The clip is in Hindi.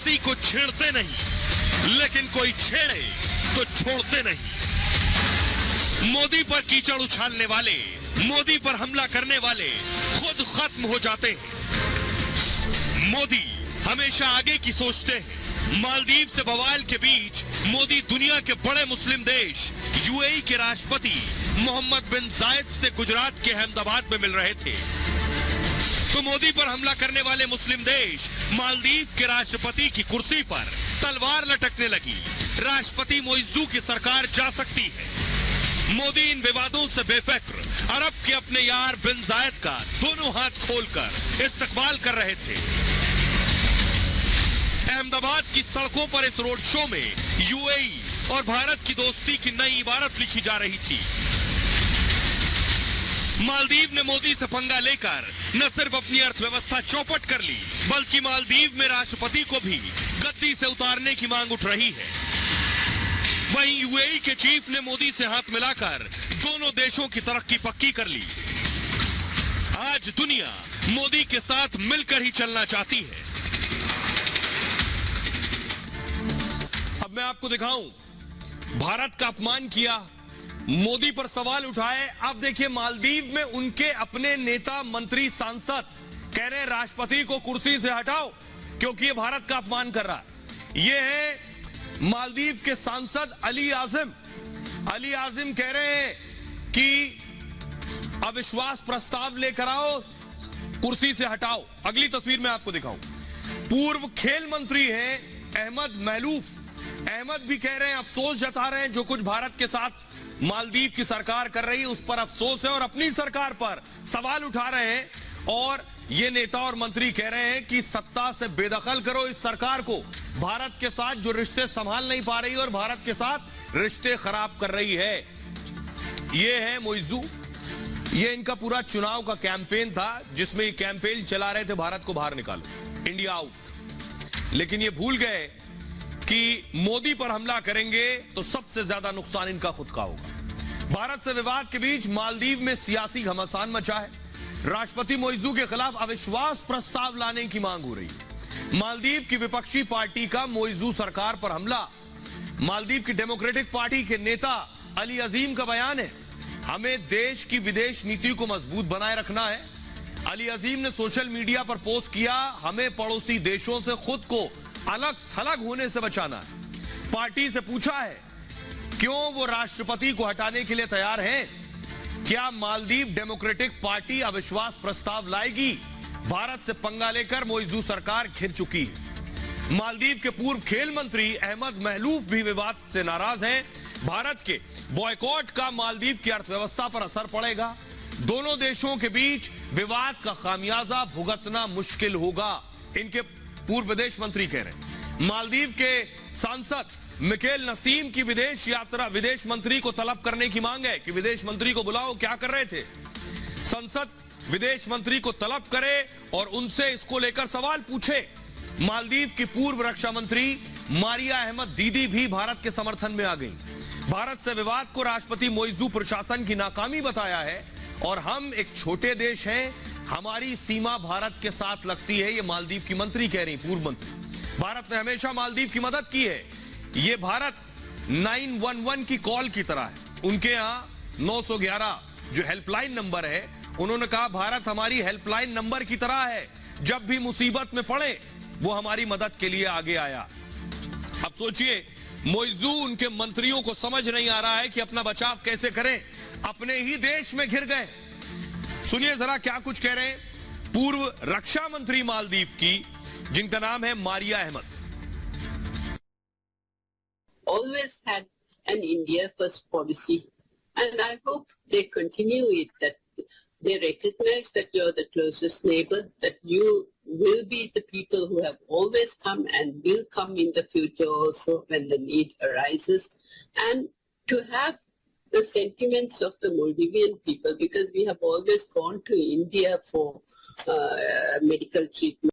किसी को छेड़ते नहीं, लेकिन कोई छेड़े तो छोड़ते नहीं। मोदी पर कीचड़ उछालने वाले, मोदी पर हमला करने वाले खुद खत्म हो जाते हैं। मोदी हमेशा आगे की सोचते हैं। मालदीव से बवाल के बीच मोदी दुनिया के बड़े मुस्लिम देश यूएई के राष्ट्रपति मोहम्मद बिन जायद से गुजरात के अहमदाबाद में मिल रहे थे, तो मोदी पर हमला करने वाले मुस्लिम देश मालदीव के राष्ट्रपति की कुर्सी पर तलवार लटकने लगी। राष्ट्रपति मोइज़ू की सरकार जा सकती है। मोदी इन विवादों से बेफिक्र अरब के अपने यार बिन जायद का दोनों हाथ खोलकर इस्तकबाल कर रहे थे। अहमदाबाद की सड़कों पर इस रोड शो में यूएई और भारत की दोस्ती की नई इबारत लिखी जा रही थी। मालदीव ने मोदी से पंगा लेकर न सिर्फ अपनी अर्थव्यवस्था चौपट कर ली, बल्कि मालदीव में राष्ट्रपति को भी गद्दी से उतारने की मांग उठ रही है। वहीं यूएई के चीफ ने मोदी से हाथ मिलाकर दोनों देशों की तरक्की पक्की कर ली। आज दुनिया मोदी के साथ मिलकर ही चलना चाहती है। अब मैं आपको दिखाऊं, भारत का अपमान किया, मोदी पर सवाल उठाए। अब देखिए मालदीव में उनके अपने नेता, मंत्री, सांसद कह रहे हैं राष्ट्रपति को कुर्सी से हटाओ क्योंकि ये भारत का अपमान कर रहा है। ये है मालदीव के सांसद अली आजिम। अली आजिम कह रहे हैं कि अविश्वास प्रस्ताव लेकर आओ, कुर्सी से हटाओ। अगली तस्वीर में आपको दिखाऊं, पूर्व खेल मंत्री हैं अहमद महलूफ। अहमद भी कह रहे हैं, अफसोस जता रहे हैं जो कुछ भारत के साथ मालदीव की सरकार कर रही है उस पर अफसोस है और अपनी सरकार पर सवाल उठा रहे हैं। और ये नेता और मंत्री कह रहे हैं कि सत्ता से बेदखल करो इस सरकार को, भारत के साथ जो रिश्ते संभाल नहीं पा रही और भारत के साथ रिश्ते खराब कर रही है। ये है मोइज़ू। ये इनका पूरा चुनाव का कैंपेन था जिसमें ये कैंपेन चला रहे थे भारत को बाहर निकालो, इंडिया आउट। लेकिन ये भूल गए कि मोदी पर हमला करेंगे तो सबसे ज्यादा नुकसान इनका खुद का होगा। भारत से विवाद के बीच मालदीव में सियासी घमासान मचा है। राष्ट्रपति मोइज़ू के खिलाफ अविश्वास प्रस्ताव लाने की मांग हो रही है। मालदीव की विपक्षी पार्टी का मोइज़ू सरकार पर हमला। मालदीव की डेमोक्रेटिक पार्टी के नेता अली अजीम का बयान है, हमें देश की विदेश नीति को मजबूत बनाए रखना है। अली अजीम ने सोशल मीडिया पर पोस्ट किया, हमें पड़ोसी देशों से खुद को अलग थलग होने से बचाना है। पार्टी से पूछा है क्यों वो राष्ट्रपति को हटाने के लिए तैयार हैं? क्या मालदीव डेमोक्रेटिक पार्टी अविश्वास प्रस्ताव लाएगी? भारत से पंगा लेकर मोइज़ू सरकार घिर चुकी है। मालदीव के पूर्व खेल मंत्री अहमद महलूफ भी विवाद से नाराज हैं। भारत के बॉयकॉट का मालदीव की अर्थव्यवस्था पर असर पड़ेगा। दोनों देशों के बीच विवाद का खामियाजा भुगतना मुश्किल होगा, इनके पूर्व विदेश मंत्री कह रहे हैं। मालदीव के सांसद मिकेल नसीम की विदेश यात्रा, विदेश मंत्री को तलब करने की मांग है कि विदेश मंत्री को बुलाओ। क्या कर रहे थे? संसद विदेश मंत्री को तलब करे और उनसे इसको लेकर सवाल पूछे। मालदीव की पूर्व रक्षा मंत्री मारिया अहमद दीदी भी भारत के समर्थन में आ गई। भारत से विवाद को राष्ट्रपति मोइज़ू प्रशासन की नाकामी बताया है और हम एक छोटे देश हैं, हमारी सीमा भारत के साथ लगती है, ये मालदीव की मंत्री कह रही, पूर्व मंत्री। भारत ने हमेशा मालदीव की मदद की है। ये भारत 911 की कॉल की तरह है। उनके यहां 911 जो हेल्पलाइन नंबर है, उन्होंने कहा भारत हमारी हेल्पलाइन नंबर की तरह है, जब भी मुसीबत में पड़े वो हमारी मदद के लिए आगे आया। अब सोचिए, मोइज़ू उनके मंत्रियों को समझ नहीं आ रहा है कि अपना बचाव कैसे करें, अपने ही देश में घिर गए। सुनिए जरा क्या कुछ कह रहे हैं पूर्व रक्षा मंत्री मालदीव की, जिनका नाम है Maria Ahmad. Always had an India first policy, and I hope they continue it, that they recognize that you're the closest neighbor, that you will be the people who have always come and will come in the future also when the need arises, and to have the sentiments of the Maldivian people, because we have always gone to India for medical treatment.